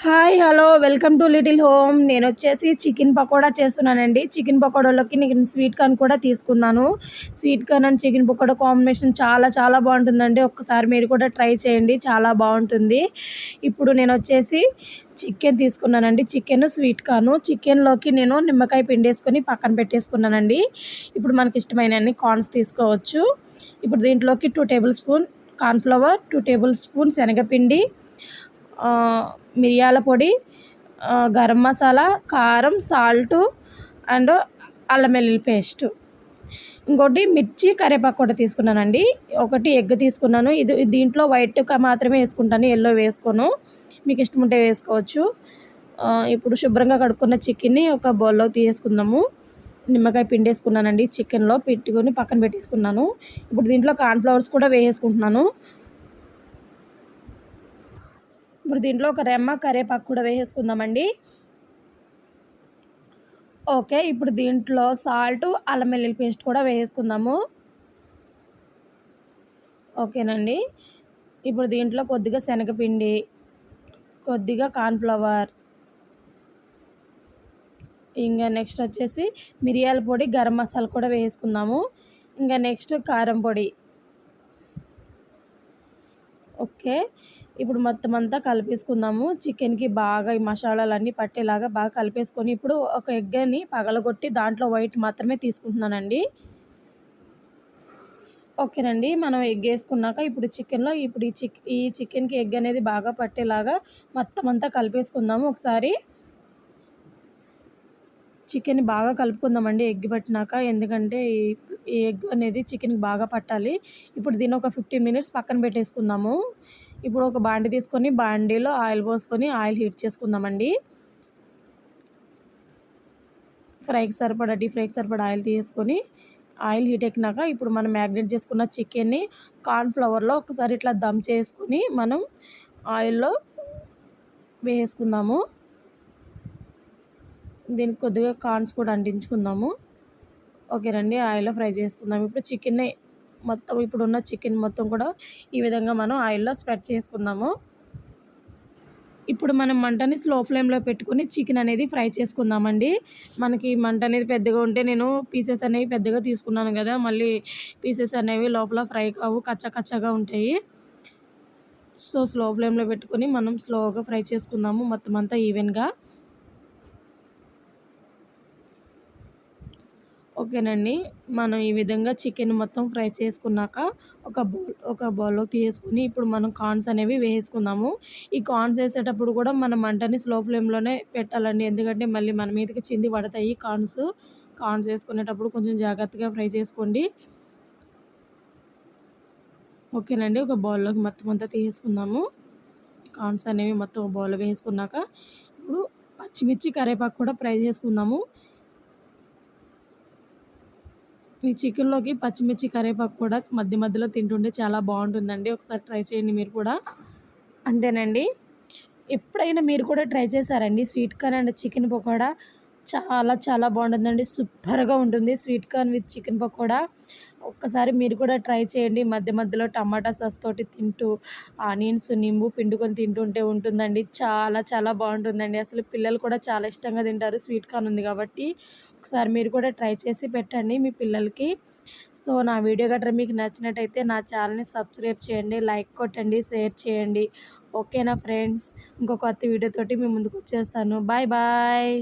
Hi hello welcome to little home. నేను వచ్చేసి chicken pakoda చేస్తున్నానండి. చికెన్ పకోడాలోకి నేను స్వీట్ కార్న్ కూడా తీసుకున్నాను. Sweet corn and chicken pakoda combination చాలా చాలా బాగుంటుందండి. ఒక్కసారి మీరు కూడా ట్రై చేయండి, చాలా బాగుంటుంది. ఇప్పుడు నేను వచ్చేసి చికెన్ తీసుకున్నానండి. చికెన్ స్వీట్ కార్న్, చికెన్లోకి నేను నిమ్మకాయ పిండేసుకొని పక్కన పెట్టేసుకున్నానండి. ఇప్పుడు మనకి ఇష్టమైన అన్ని కార్న్స్ తీసుకోవచ్చు. ఇప్పుడు దీంట్లోకి 2 table spoon cornflour, 2 table spoon శనగపిండి, మిరియాల పొడి, గరం మసాలా, కారం, సాల్టు అండ్ అల్లం వెల్లుల్లి పేస్టు, ఇంకోటి మిర్చి, కరివేపాకు కూడా తీసుకున్నానండి. ఒకటి ఎగ్ తీసుకున్నాను. దీంట్లో వైట్ మాత్రమే వేసుకుంటాను, ఎల్లో వేసుకోను. మీకు ఇష్టం ఉంటే వేసుకోవచ్చు. ఇప్పుడు శుభ్రంగా కడుక్కున్న చికెన్ని ఒక బౌల్లో తీసుకుందాము. నిమ్మకాయ పిండేసుకున్నానండి, చికెన్లో పెట్టుకొని పక్కన పెట్టేసుకున్నాను. ఇప్పుడు దీంట్లో కార్న్‌ఫ్లవర్స్ కూడా వేసేసుకుంటున్నాను. ఇప్పుడు దీంట్లో ఒక రెమ్మ కరివేపాకు కూడా వేసేసుకుందామండి. ఓకే, ఇప్పుడు దీంట్లో సాల్టు, అల్లం వెల్లుల్లి పేస్ట్ కూడా వేసేసుకుందాము. ఓకేనండి. ఇప్పుడు దీంట్లో కొద్దిగా శనగపిండి, కొద్దిగా కార్న్‌ఫ్లవర్, ఇంకా నెక్స్ట్ వచ్చేసి మిరియాల పొడి, గరం మసాలా కూడా వేసుకుందాము. ఇంకా నెక్స్ట్ కారం పొడి. ఓకే, ఇప్పుడు మొత్తం అంతా కలిపేసుకుందాము. చికెన్‌కి బాగా ఈ మసాలాలన్నీ పట్టేలాగా బాగా కలిపేసుకొని, ఇప్పుడు ఒక ఎగ్‌ని పగలగొట్టి దాంట్లో వైట్ మాత్రమే తీసుకుంటున్నానండి. ఓకేనండి. మనం ఎగ్ వేసుకున్నాక ఇప్పుడు చికెన్‌లో ఇప్పుడు ఈ చికెన్‌కి ఎగ్ అనేది బాగా పట్టేలాగా మొత్తం అంతా కలిపేసుకుందాము. ఒకసారి చికెన్‌ని బాగా కలుపుకుందామండి ఎగ్ పట్టినాక. ఎందుకంటే ఈ ఎగ్ అనేది చికెన్‌కి బాగా పట్టాలి. ఇప్పుడు దీన్ని ఒక 15 మినిట్స్ పక్కన పెట్టేసుకుందాము. ఇప్పుడు ఒక బాండీ తీసుకొని బాండీలో ఆయిల్ పోసుకొని ఆయిల్ హీట్ చేసుకుందామండి. డీప్ ఫ్రైకి సరిపడా ఆయిల్ తీసుకొని ఆయిల్ హీట్ ఎక్కినాక ఇప్పుడు మనం మ్యాగ్నేట్ చేసుకున్న చికెన్ని కార్న్‌ఫ్లవర్లో ఒకసారి ఇట్లా దమ్ చేసుకొని మనం ఆయిల్‌లో వేసుకుందాము. దీనికి కొద్దిగా కార్న్స్ కూడా అంటించుకుందాము. ఓకేనండి, ఆయిల్‌లో ఫ్రై చేసుకుందాం. ఇప్పుడు చికెన్ని మొత్తం ఇప్పుడున్న చికెన్ మొత్తం కూడా ఈ విధంగా మనం ఆయిల్‌లో స్ప్రెడ్ చేసుకుందాము. ఇప్పుడు మనం మంటని స్లో ఫ్లేమ్‌లో పెట్టుకొని చికెన్ అనేది ఫ్రై చేసుకుందామండి. మనకి మంట అనేది పెద్దగా ఉంటే నేను పీసెస్ అనేవి పెద్దగా తీసుకున్నాను కదా, మళ్ళీ పీసెస్ అనేవి లోపల ఫ్రై కావు, కచ్చగా ఉంటాయి. సో స్లో ఫ్లేమ్‌లో పెట్టుకొని మనం స్లోగా ఫ్రై చేసుకుందాము మొత్తం అంతా ఈవెన్‌గా. ఓకేనండి, మనం ఈ విధంగా చికెన్ మొత్తం ఫ్రై చేసుకున్నాక ఒక బౌల్‌లోకి తీసుకొని ఇప్పుడు మనం కార్న్స్ అనేవి వేసుకుందాము. ఈ కార్న్స్ వేసేటప్పుడు కూడా మనం మంటని స్లో ఫ్లేమ్‌లోనే పెట్టాలండి. ఎందుకంటే మళ్ళీ మన మీదకి చింది పడతాయి కార్న్స్. కార్న్స్ వేసుకునేటప్పుడు కొంచెం జాగ్రత్తగా ఫ్రై చేసుకోండి. ఓకేనండి, ఒక బౌల్‌లోకి మొత్తం అంతా తీసుకుందాము. కార్న్స్ అనేవి మొత్తం బౌల్‌లో వేసుకున్నాక ఇప్పుడు పచ్చిమిర్చి, కరివేపాకు కూడా ఫ్రై చేసుకుందాము. ఈ చికెన్‌లోకి పచ్చిమిర్చి, కరివేపాకు కూడా మధ్యలో తింటుంటే చాలా బాగుంటుందండి. ఒకసారి ట్రై చేయండి మీరు కూడా. అంతేనండి. ఎప్పుడైనా మీరు కూడా ట్రై చేశారండి sweet corn and chicken pakoda? చాలా చాలా బాగుంటుందండి. సూపర్‌గా ఉంటుంది sweet corn with chicken pakoda. ఒక్కసారి మీరు కూడా ట్రై చేయండి. మధ్యలో టమాటా సాస్ తోటి తింటూ ఆనియన్స్, నింబు పిండుకొని తింటుంటే ఉంటుందండి. చాలా చాలా బాగుంటుందండి. అసలు పిల్లలు కూడా చాలా ఇష్టంగా తింటారు, స్వీట్ కార్న్ ఉంది కాబట్టి. ఒకసారి మీరు కూడా ట్రై చేసి పెట్టండి మీ పిల్లలకి. సో నా వీడియో గట్రా మీకు నచ్చినట్టయితే నా ఛానల్‌ని సబ్స్క్రైబ్ చేయండి, లైక్ కొట్టండి, షేర్ చేయండి. ఓకేనా ఫ్రెండ్స్? ఇంకో కొత్త వీడియోతోటి మీ ముందుకు వచ్చేస్తాను. Bye bye.